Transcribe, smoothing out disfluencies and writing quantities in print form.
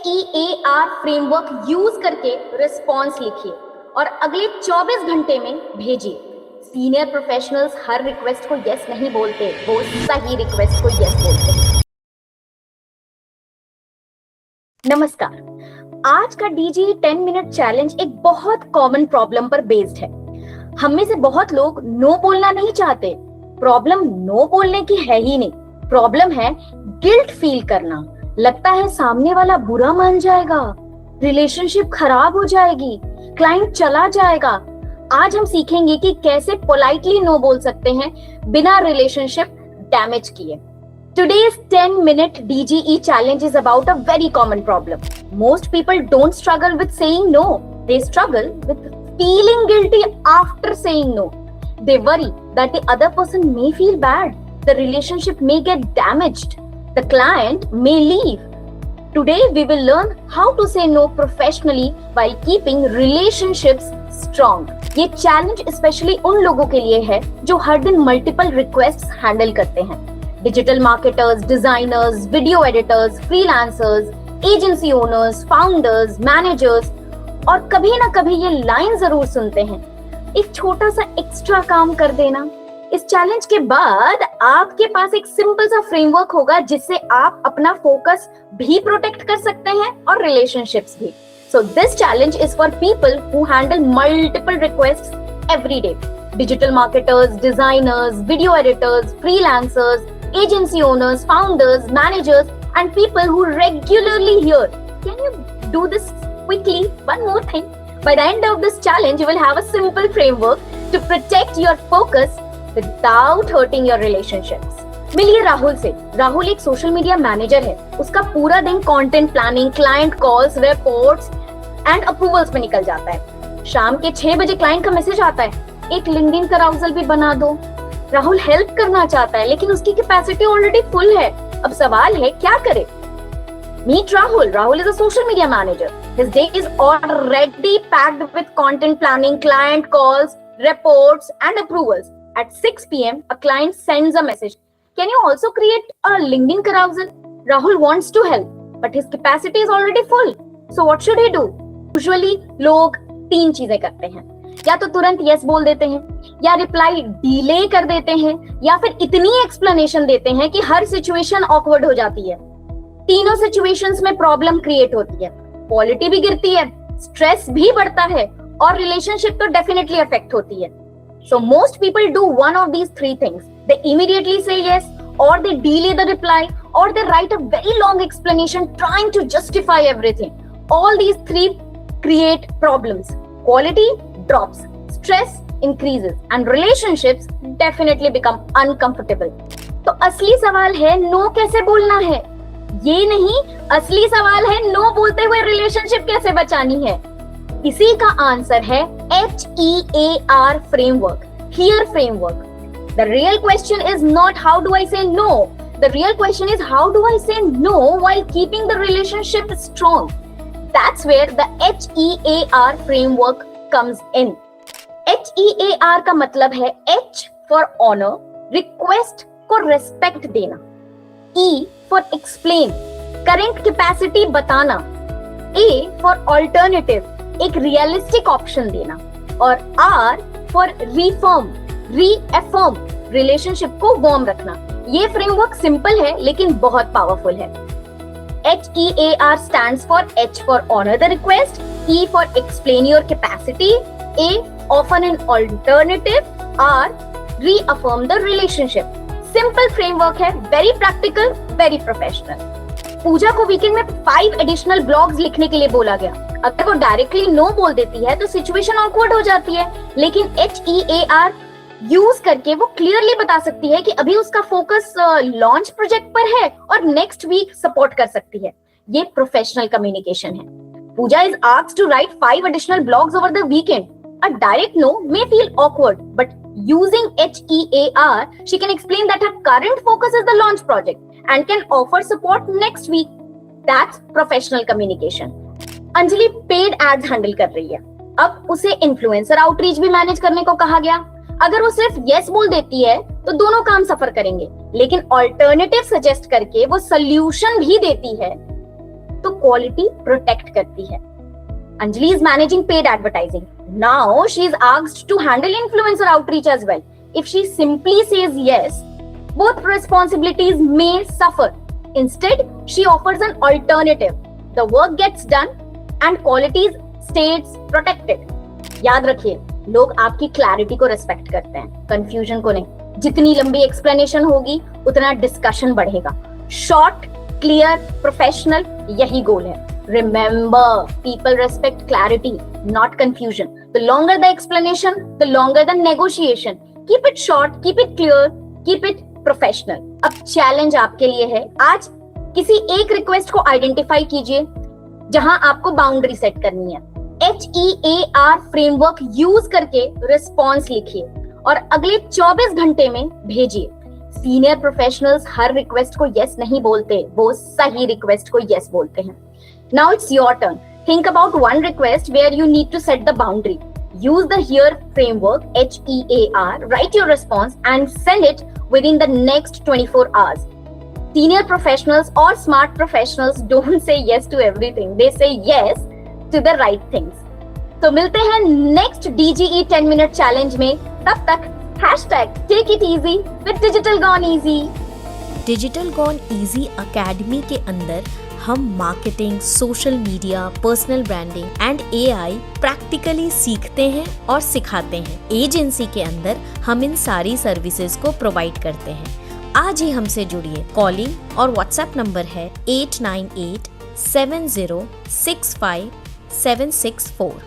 HEAR framework use करके response लिखिए और अगले 24 घंटे में भेजिए। सीनियर प्रोफेशनल्स हर रिक्वेस्ट को यस नहीं बोलते, वो सही रिक्वेस्ट को यस बोलते हैं। नमस्कार, आज का DGE 10 मिनट चैलेंज एक बहुत कॉमन प्रॉब्लम पर बेस्ड है। हम में से बहुत लोग नो बोलना नहीं चाहते। प्रॉब्लम नो बोलने की है ही नहीं, प्रॉब्लम है गिल्ट फील करना। लगता है सामने वाला बुरा मान जाएगा, रिलेशनशिप खराब हो जाएगी, क्लाइंट चला जाएगा। आज हम सीखेंगे कि कैसे पोलाइटली नो बोल सकते हैं बिना रिलेशनशिप डैमेज किए। Today's 10-minute DGE challenge is about a very common problem. Most people don't struggle with saying no. They struggle with feeling guilty after saying no. They worry that the other person may feel bad. The relationship may get damaged. The client may leave. Today we will learn how to say no professionally while keeping relationships strong. ये challenge especially उन लोगों के लिए है जो हर दिन multiple requests handle करते हैं। Digital marketers, designers, video editors, freelancers, agency owners, founders, managers, और कभी ना कभी ये लाइन जरूर सुनते हैं, एक छोटा सा एक्स्ट्रा काम कर देना। इस चैलेंज के बाद आपके पास एक सिंपल सा फ्रेमवर्क होगा जिससे आप अपना फोकस भी प्रोटेक्ट कर सकते हैं और रिलेशनशिप्स भी। So this challenge is for people who handle multiple requests every day. Digital marketers, designers, video editors, freelancers, agency owners, founders, managers, and people who regularly hear. Can you do this quickly? One more thing. By the end of this challenge, you will have a simple framework to protect your focus without hurting your relationships. मिलिए राहुल से। राहुल एक social media manager है। उसका पूरा दिन content planning, client calls, reports and approvals में निकल जाता है। शाम के 6 बजे क्लाइंट का मैसेज आता है, एक लिंक्डइन कराउजल भी बना दो। राहुल हेल्प करना चाहता है लेकिन उसकी कैपेसिटी ऑलरेडी फुल है। अब सवाल है क्या करे? Meet Rahul. Rahul is a social media manager. His day is already packed with content planning, client calls, reports and approvals. At 6 p.m, a client sends a message. Can you also create a LinkedIn carousel? Rahul wants to help, but his capacity is already full. So what should he do? Usually लोग 3 चीजें करते हैं। या तो तुरंत yes बोल देते हैं, या रिप्लाई डिले कर देते हैं, या फिर इतनी एक्सप्लेनेशन देते हैं कि हर सिचुएशन ऑकवर्ड हो जाती है। तीनों सिचुएशंस में प्रॉब्लम क्रिएट होती है, क्वालिटी भी गिरती है, स्ट्रेस भी बढ़ता है और रिलेशनशिप तो डेफिनेटली अफेक्ट होती है। So most people do one of these 3 things. They immediately say yes, or they delay the reply, or they write a very long explanation trying to justify everything. All these 3 create problems. Quality drops, stress increases and relationships definitely become uncomfortable. तो असली सवाल है no कैसे बोलना है, ये नहीं। असली सवाल है नो बोलते हुए रिलेशनशिप कैसे बचानी है। इसी का आंसर है HEAR framework, HEAR framework. The real question is not how do I say no. The real question is how do I say no while keeping the relationship strong. That's where the HEAR framework comes in. HEAR का मतलब है H for honor, request को respect देना, E for explain, current capacity बताना, A for alternative, एक realistic option देना, और R for reaffirm, relationship को warm रखना। ये framework simple है लेकिन बहुत powerful है। HEAR stands for H for honor the request, E for explain your capacity, A offer an alternative, R reaffirm the relationship. Simple framework है, very practical, very professional. पूजा को weekend में 5 additional blogs लिखने के लिए बोला गया। अगर वो डायरेक्टली नो बोल देती है तो सिचुएशन ऑकवर्ड हो जाती है, लेकिन HEAR यूज करके वो क्लियरली बता सकती है कि अभी उसका फोकस लॉन्च प्रोजेक्ट पर है और नेक्स्ट वीक सपोर्ट कर सकती है। ये प्रोफेशनल कम्युनिकेशन है। Pooja is asked to write 5 additional blogs over the weekend. A direct no may feel awkward, but using HEAR, she can explain that her current focus is the launch project and can offer support next week. That's professional communication. Anjali paid ads handle कर रही है। अब उसे influencer outreach भी manage करने को कहा गया। अगर वो सिर्फ यस बोल देती है तो दोनों काम सफर करेंगे, लेकिन ऑल्टरनेटिव सजेस्ट करके वो सोल्यूशन भी देती है तो क्वालिटी प्रोटेक्ट करती है। Anjali is managing paid advertising. Now she is asked to handle influencer outreach as well. If she simply says yes, both responsibilities may suffer. Instead, she offers an alternative. The work gets done and quality stays protected. याद रखिए, लोग आपकी clarity को respect करते हैं, confusion को नहीं। जितनी लंबी एक्सप्लेनेशन होगी उतना डिस्कशन बढ़ेगा। शॉर्ट, क्लियर, प्रोफेशनल, यही गोल है। Remember, people respect clarity, not confusion. The longer the explanation, the longer the negotiation. Keep it short, keep it clear, keep it professional. अब चैलेंज आपके लिए है। आज किसी एक रिक्वेस्ट को आइडेंटिफाई कीजिए जहां आपको बाउंड्री सेट करनी है। HEAR फ्रेमवर्क यूज करके रिस्पॉन्स लिखिए और अगले 24 घंटे में भेजिए। सीनियर प्रोफेशनल्स हर रिक्वेस्ट को यस नहीं बोलते, वो सही रिक्वेस्ट को यस बोलते हैं। Now it's your turn. Think about one request where you need to set the boundary. Use the HEAR framework, HEAR, write your response and send it within the next 24 hours. Senior professionals or smart professionals don't say yes to everything. They say yes to the right things. तो मिलते हैं next DGE 10 minute challenge में। तब तक #take it easy with Digital Gone Easy. Digital gone easy academy के अंदर हम marketing, social media, personal branding and AI practically सीखते हैं और सिखाते हैं। एजेंसी के अंदर हम इन सारी सर्विसेज को प्रोवाइड करते हैं। आज ही हमसे जुड़िए। कॉलिंग और व्हाट्सएप नंबर है 8987065764।